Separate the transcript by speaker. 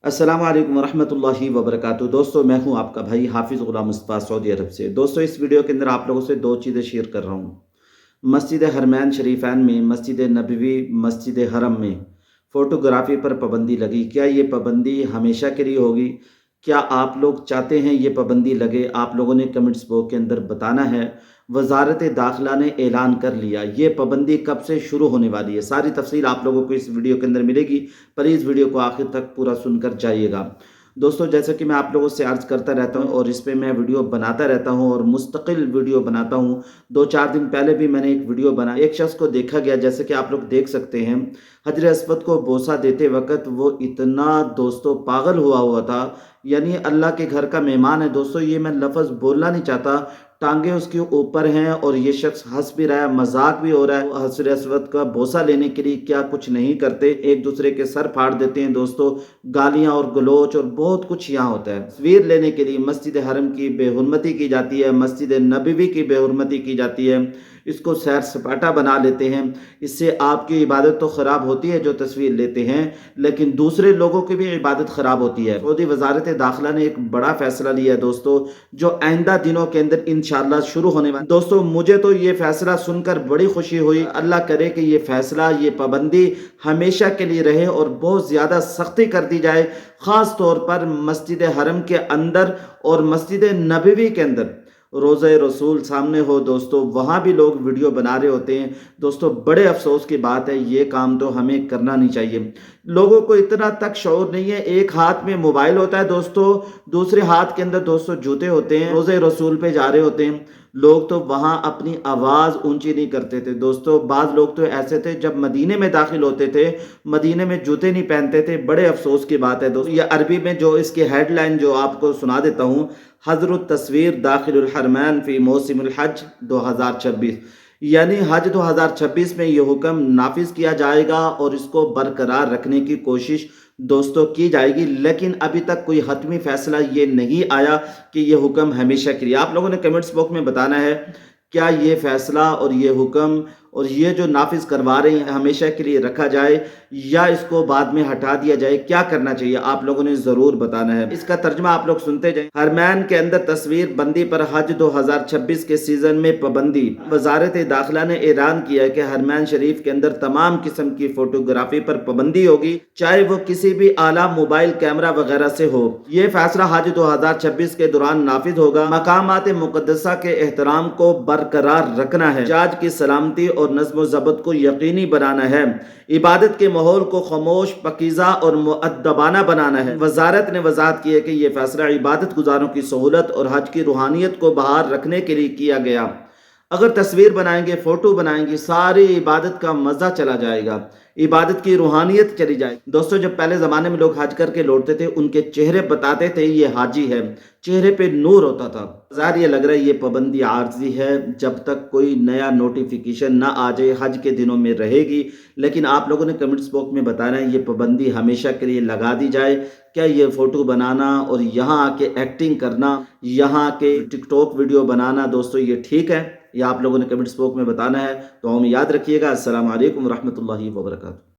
Speaker 1: अस्सलाम वालेकुम रहमतुल्लाहि व बरकातुहू। दोस्तों, मैं हूं आपका भाई हाफिज़ ग़ुलाम मुस्तफ़ा सऊदी अरब से। दोस्तों, इस वीडियो के अंदर आप लोगों से दो चीज़ें शेयर कर रहा हूं। मस्जिद हरमैन शरीफैन में, मस्जिद नबवी, मस्जिद हरम में फ़ोटोग्राफ़ी पर पाबंदी लगी। क्या ये पाबंदी हमेशा के लिए होगी? क्या आप लोग चाहते हैं ये पाबंदी लगे? आप लोगों ने कमेंट्स बॉक्स के अंदर बताना है। वज़ारत दाखिला ने ऐलान कर लिया, ये पाबंदी कब से शुरू होने वाली है। सारी तफसील आप लोगों को इस वीडियो के अंदर मिलेगी, पर इस वीडियो को आखिर तक पूरा सुनकर जाइएगा। दोस्तों, जैसा कि मैं आप लोगों से अर्ज़ करता रहता हूँ और इस पे मैं वीडियो बनाता रहता हूँ और मुस्तकिल वीडियो बनाता हूँ। 2-4 दिन पहले भी मैंने एक वीडियो बनाया। एक शख्स को देखा गया, जैसे कि आप लोग देख सकते हैं, हजर अस्वद को बोसा देते वक़्त वो इतना दोस्तों पागल हुआ था, यानी अल्लाह के घर का मेहमान है। दोस्तों, ये मैं लफ़्ज़ बोलना नहीं चाहता। टांगे उसके ऊपर हैं और ये शख्स हंस भी रहा है, मजाक भी हो रहा है। हजर अस्वद का बोसा लेने के लिए क्या कुछ नहीं करते, एक दूसरे के सर फाड़ देते हैं। दोस्तों, गालियां और गलोच और बहुत कुछ यहाँ होता है। तस्वीर लेने के लिए मस्जिद हरम की बेहुरमती की जाती है, मस्जिद नबवी की बेहुरमती की जाती है, इसको सैर सपाटा बना लेते हैं। इससे आपकी इबादत तो ख़राब होती है जो तस्वीर लेते हैं, लेकिन दूसरे लोगों की भी इबादत ख़राब होती है। सऊदी वज़ारत दाखिला ने एक बड़ा फैसला लिया है दोस्तों, जो आइंदा दिनों के अंदर इंशाअल्लाह शुरू होने वाला। दोस्तों, मुझे तो ये फैसला सुनकर बड़ी खुशी हुई। अल्लाह करे कि ये फैसला, ये पाबंदी हमेशा के लिए रहे और बहुत ज़्यादा सख्ती कर दी जाए, ख़ास तौर पर मस्जिद हरम के अंदर और मस्जिद नबवी के अंदर। रोज़े रसूल सामने हो दोस्तों, वहाँ भी लोग वीडियो बना रहे होते हैं। दोस्तों, बड़े अफसोस की बात है, ये काम तो हमें करना नहीं चाहिए। लोगों को इतना तक शऊर नहीं है। एक हाथ में मोबाइल होता है दोस्तों, दूसरे हाथ के अंदर दोस्तों जूते होते हैं। रोज़े रसूल पे जा रहे होते हैं लोग, तो वहाँ अपनी आवाज़ ऊंची नहीं करते थे। दोस्तों, बाज़ लोग तो ऐसे थे, जब मदीने में दाखिल होते थे, मदीने में जूते नहीं पहनते थे। बड़े अफसोस की बात है दोस्तों। ये अरबी में जो इसकी हेडलाइन जो आपको सुना देता हूँ, हज़रुत तस्वीर दाखिलुल हरमैन फ़ी मौसिमुल हज 2026, यानी हज 2026 में ये हुक्म नाफिज किया जाएगा और इसको बरकरार रखने की कोशिश दोस्तों की जाएगी। लेकिन अभी तक कोई हतमी फैसला ये नहीं आया कि ये हुक्म हमेशा के लिए। आप लोगों ने कमेंट्स बॉक्स में बताना है, क्या ये फैसला और ये हुक्म और ये जो नाफिज करवा रहे हैं हमेशा के लिए रखा जाए या इसको बाद में हटा दिया जाए? क्या करना चाहिए आप लोगों ने ज़रूर बताना है। इसका तर्जमा आप लोग सुनते जाएं। हरमैन के अंदर तस्वीर बंदी पर हज 2026 के सीजन में पाबंदी। वज़ारत दाखिला ने ऐलान किया है कि हरमैन शरीफ के अंदर तमाम किस्म की फोटोग्राफी पर पाबंदी होगी, चाहे वो किसी भी आला मोबाइल कैमरा वगैरह से हो। ये फैसला हज 2026 के दौरान नाफिज होगा। मकामात मुक़द्दसा के एहतराम को बरकरार रखना है, जाज की सलामती और नज़्म ज़ब्त को यकीनी बनाना है, इबादत के माहौल को खामोश, पकीज़ा और मुअद्दबाना बनाना है। वज़ारत ने वज़ाहत की है कि यह फैसला इबादत गुजारों की सहूलत और हज की रूहानियत को बहाल रखने के लिए किया गया। अगर तस्वीर बनाएंगे, फ़ोटो बनाएंगे, सारी इबादत का मज़ा चला जाएगा, इबादत की रूहानियत चली जाएगी। दोस्तों, जब पहले ज़माने में लोग हज करके लौटते थे, उनके चेहरे बताते थे ये हाजी है, चेहरे पे नूर होता था। ज़ाहिर ये लग रहा है ये पाबंदी आर्जी है, जब तक कोई नया नोटिफिकेशन ना आ जाए हज के दिनों में रहेगी। लेकिन आप लोगों ने कमेंट्स बॉक्स में बताना है, ये पाबंदी हमेशा के लिए लगा दी जाए। क्या ये फ़ोटो बनाना और यहाँ आके एक्टिंग करना, यहाँ के टिकटॉक वीडियो बनाना दोस्तों, ये ठीक है? ये आप लोगों ने कमेंट्स बॉक्स में बताना है। तो हम याद रखिएगा। अस्सलाम वालेकुम रहमतुल्लाहि व बरकातुहू।